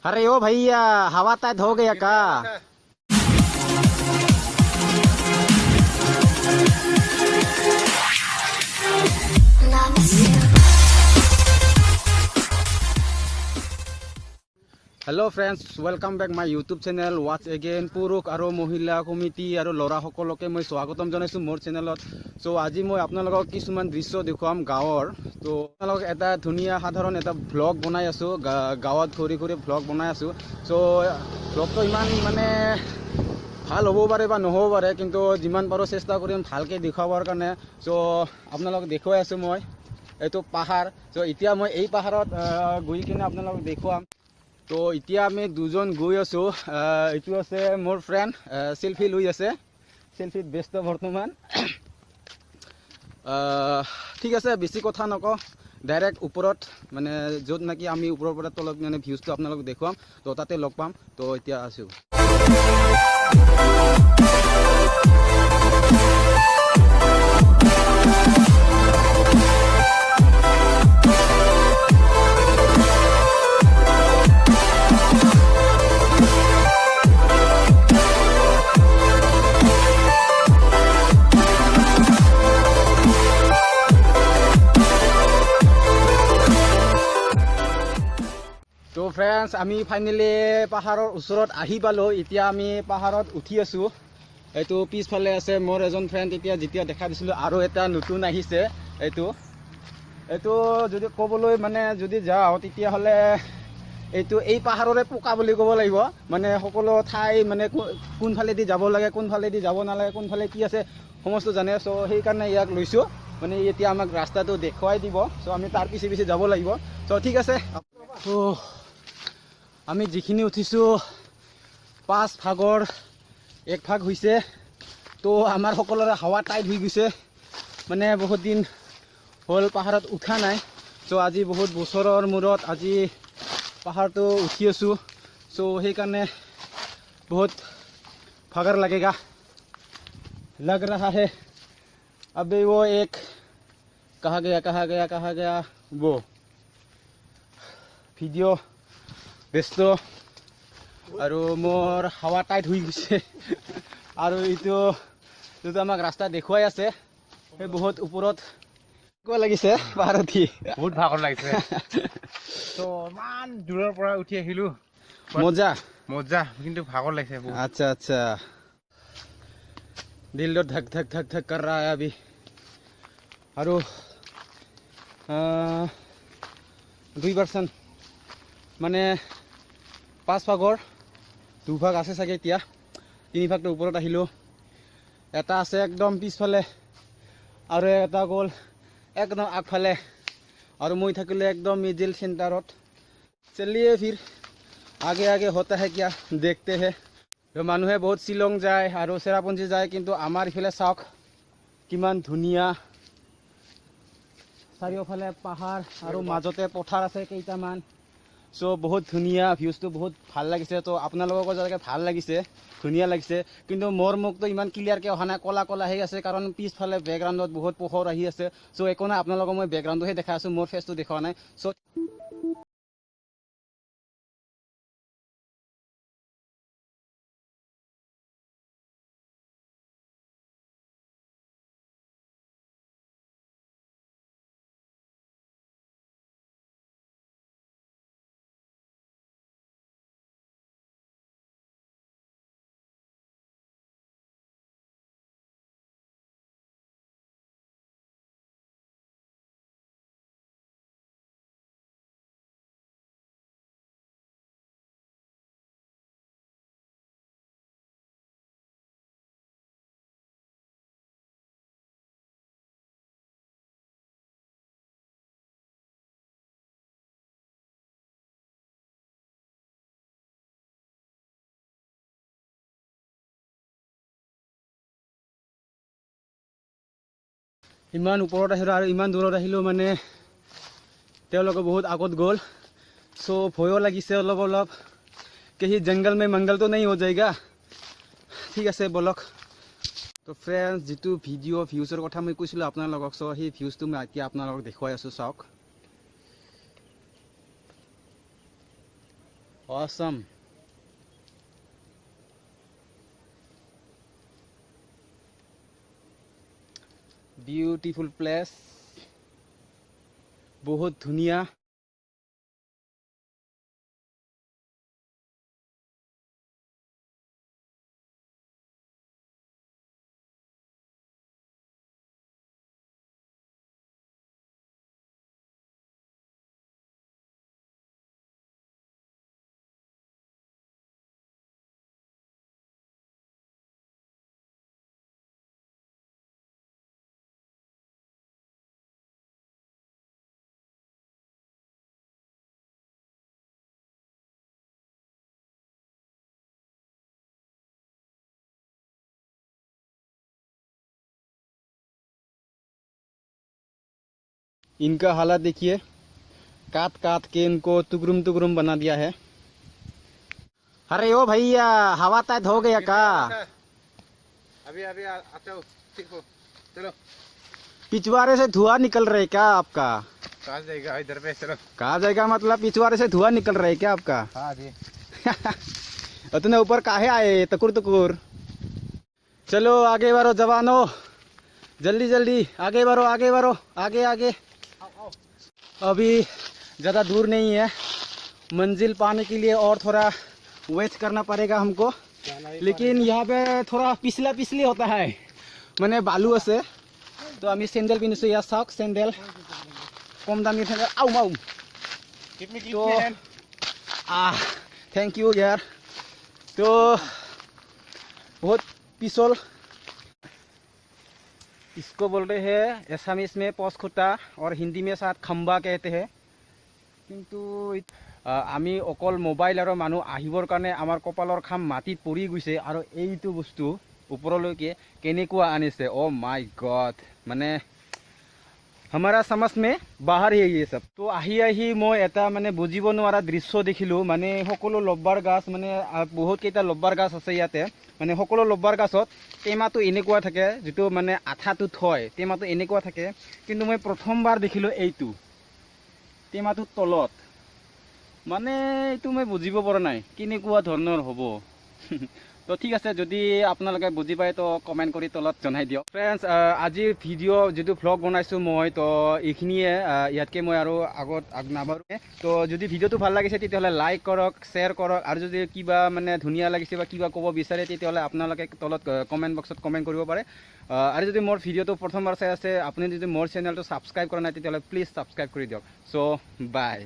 अरे ओ भैया हवा तैद हो गया का। Hello friends, welcome back my YouTube channel watch again. पुरुष और महिला कमिटी और लड़ा सकलोके मैं स्वागतम जानाइছো मोर चैनलत। सो आज मैं आपनालोকক किछुमान दृश्य देखुवाम गाँवर। तो आपनालोक एटा धुनिया साधारण एटा भ्लग बनाई आছো, गाँवत घूरी घूरी भ्लग बनाई आছো। सो भ्लगটো इमान माने ভাল হ'ব পাৰে বা নহ'ব পাৰে, কিন্তু যিমান পাৰো চেষ্টা কৰিম ভালকৈ দেখুৱাবৰ কাৰণে। সো আপোনালোকক দেখুৱাই আছো মই এইটো পাহাৰ। সো এতিয়া মই এই পাহাৰত গৈ কিনে আপোনালোকক দেখুৱাম। তো এতিয়া আমি দুজন গৈ আছো। এইটো আছে মোৰ ফ্ৰেণ্ড, সেলফি লৈ আছে, সেলফিত ব্যস্ত বৰ্তমান। ঠিক আছে, বেছি কথা নকওঁ, ডাইৰেক্ট ওপৰত মানে য'ত নাকি আমি ওপৰৰ পৰা তলত মানে ভিউজটো আপোনালোকক দেখুৱাম। তো তাতে লগ পাম। তো এতিয়া আছো। তো ফ্ৰেণ্ডছ, আমি ফাইনেলি পাহাৰৰ ওচৰত আহি পালোঁ। এতিয়া আমি পাহাৰত উঠি আছোঁ। এইটো পিছফালে আছে মোৰ এজন ফ্ৰেণ্ড। যেতিয়া দেখা দিছিলোঁ আৰু এটা নতুন আহিছে। এইটো যদি ক'বলৈ মানে যদি যাওঁ তেতিয়াহ'লে এইটো এই পাহাৰৰে পোকা বুলি ক'ব লাগিব। মানে সকলো ঠাই মানে কোনফালেদি যাব লাগে, কোনফালেদি যাব নালাগে, কোনফালে কি আছে সমস্ত জানে। চ' সেইকাৰণে ইয়াক লৈছোঁ। মানে এতিয়া আমাক ৰাস্তাটো দেখুৱাই দিব। চ' আমি তাৰ পিছে পিছে যাব লাগিব। চ' ঠিক আছে। তো আমি যিখিনি উঠিছোঁ 5 ভাগৰ 1 ভাগ হৈছে। তো আমাৰ সকলোৰে হাৱা টাইট হৈ গৈছে। মানে বহুত দিন হ'ল পাহাৰত উঠা নাই। চ' আজি বহুত বছৰৰ মূৰত আজি পাহাৰটো উঠি আছোঁ। চ' সেইকাৰণে বহুত ভাগৰ লাগেগা लग रहा है। अभी वो एक कहा गया वो ভিডিঅ' ব্যস্ত আৰু মোৰ হাৱা টাইট হৈ গৈছে। আৰু এইটো যিটো আমাক ৰাস্তা দেখুৱাই আছে সেই বহুত ওপৰত লাগিছে পাহাৰত উঠি বহুত ভাগৰ লাগিছে। তো ইমান দূৰৰ পৰা উঠি আহিলোঁ, মজা মজা, কিন্তু ভাগৰ লাগিছে বহুত। আচ্ছা আচ্ছা, দিল তো ধক ধক ধক ধক কৰ ৰহা है अभी। আৰু 2% মানে 5 ভাগৰ 2 ভাগ আছে চাগে। এতিয়া 3 ভাগটো ওপৰত আহিলোঁ। এটা আছে একদম পিছফালে আৰু এটা গ'ল একদম আগফালে, আৰু মই থাকিলে একদম মিডিল চেণ্টাৰত। চলিয়ে ফিৰ আগে আগে হতা হে কিয়া দেখতে হে। মানুহে বহুত শ্বিলং যায় আৰু চেৰাপুঞ্জী যায়, কিন্তু আমাৰ ইফালে চাওক কিমান ধুনীয়া। চাৰিওফালে পাহাৰ আৰু মাজতে পথাৰ আছে কেইটামান। চ' বহুত ধুনীয়া, ভিউজটো বহুত ভাল লাগিছে। তো আপোনালোককো যেনেকৈ ভাল লাগিছে, ধুনীয়া লাগিছে, কিন্তু মোৰ মুখটো ইমান ক্লিয়াৰকৈ অহা নাই, কলা কলা হৈ আছে, কাৰণ পিছফালে বেকগ্ৰাউণ্ডত বহুত পোহৰ আহি আছে। চ' একো নাই, আপোনালোকক মই বেকগ্ৰাউণ্ডটোহে দেখাই আছোঁ, মোৰ ফেচটো দেখুওৱা নাই। চ' ইমান ওপৰত আহিলোঁ আৰু ইমান দূৰত আহিলোঁ, মানে তেওঁলোকে বহুত আগত গ'ল। চ' ভয়ো লাগিছে অলপ অলপ, কহি জংগল মে মংগল তো নাই হৈ যায়গা। ঠিক আছে বলক। তো ফ্ৰেণ্ডছ, যিটো ভিউজৰ কথা মই কৈছিলোঁ আপোনালোকক, চ' সেই ভিউজটো মই এতিয়া আপোনালোকক দেখুৱাই আছোঁ, চাওক। Awesome. Beautiful place. বহুত ধুনীয়া। इनका हालत देखिए, काट काट के इनको टुकड़ुम टुकड़ुम बना दिया है। अरे ओ भैया, हवा टाइट हो गया का? अभी अभी आते हो, ठीक हो, चलो। पिछवाड़े से धुआं निकल रहा है क्या आपका? कहाँ जाएगा इधर पे, चलो। कहाँ जाएगा मतलब पिछवाड़े से धुआं निकल रहा है क्या आपका? हाँ जी। उतने ऊपर काहे आए टकुर टकुर? चलो आगे बढ़ो जवानों, जल्दी जल्दी आगे बढ़ो, आगे बढ़ो, आगे आगे। अभी ज़्यादा दूर नहीं है, मंजिल पाने के लिए और थोड़ा वेट करना पड़ेगा हमको। लेकिन यहाँ पे थोड़ा पिछला पिछली होता है, मैंने बालू से तो আমি চেন্ডেল পিন্ধিছো। ইয়াৰ চাওক চেন্ডেল, কম দামী চেন্ডেল। আউ মাউ তো थैंक यू यार। तो बहुत पिछल, इसको बोलते हैं एसामीज में पॉस खुटा और हिंदी में साथ खम्बा कहते हैं। কিন্তু আমি অকল মোবাইল আৰু মানুহ আহিবৰ কাৰণে আমাৰ কপালৰ খাম মাটিত পৰি গৈছে, আৰু এইটো বস্তু ওপৰলৈকে কেনেকুৱা আনিছে। অ মাই গড, মানে हमारा समझ में बाहर ही ये सब। तो आही मैं एटा माने बुझिब नोवारा दृश्य देखिलो। माने सकलो लब्बार गाछ, माने बहुत केटा लब्बार गाछ আছে ইয়াতে। মানে সকলো লব্বাৰ গাছত টেমাটো এনেকুৱা থাকে, যেটো মানে আঠাটো থয় টেমাটো এনেকুৱা থাকে। কিন্তু মই প্ৰথমবাৰ দেখিলো এইটো টেমাটো তলত, মানে এইটো মই বুজিব পৰা নাই কেনেকুৱা ধৰণৰ হ'ব। তো ঠিক আছে, যদি আপোনালোকে বুজি পায় তো কমেণ্ট কৰি তলত জনাই দিয়ক। ফ্ৰেণ্ডছ, আজিৰ ভিডিঅ' যিটো ভ্লগ বনাইছোঁ মই, তো এইখিনিয়ে। ইয়াতকৈ মই আৰু আগত নাবাঢ়োঁ। তো যদি ভিডিঅ'টো ভাল লাগিছে তেতিয়াহ'লে লাইক কৰক, শ্বেয়াৰ কৰক, আৰু যদি কিবা মানে ধুনীয়া লাগিছে বা কিবা ক'ব বিচাৰে তেতিয়াহ'লে আপোনালোকে তলত কমেণ্ট বক্সত কমেণ্ট কৰিব পাৰে। আৰু যদি মোৰ ভিডিঅ'টো প্ৰথমবাৰ চাই আছে, আপুনি যদি মোৰ চেনেলটো ছাবস্ক্ৰাইব কৰা নাই তেতিয়াহ'লে প্লিজ ছাবস্ক্ৰাইব কৰি দিয়ক। চ' বাই।